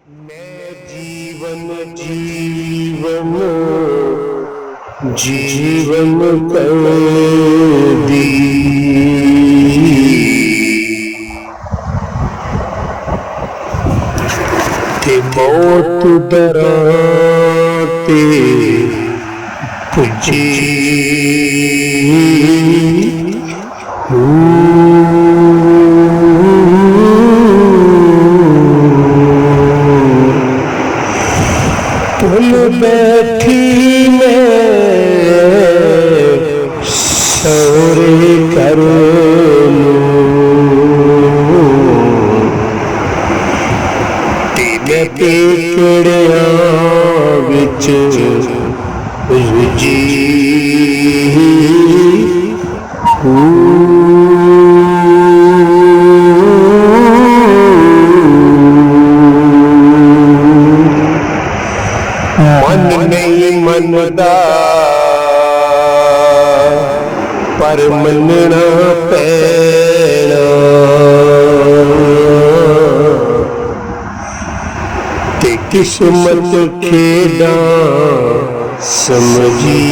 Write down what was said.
मैं जीवन जीवन जीवन कर दी ते मौत डराते पुजी भूल बैठी मैं सौरे कर तेरे पेकड़िया विच रुझी मन नहीं मनदा पर मनना पैना ते किस्मत खेड़ा समझी।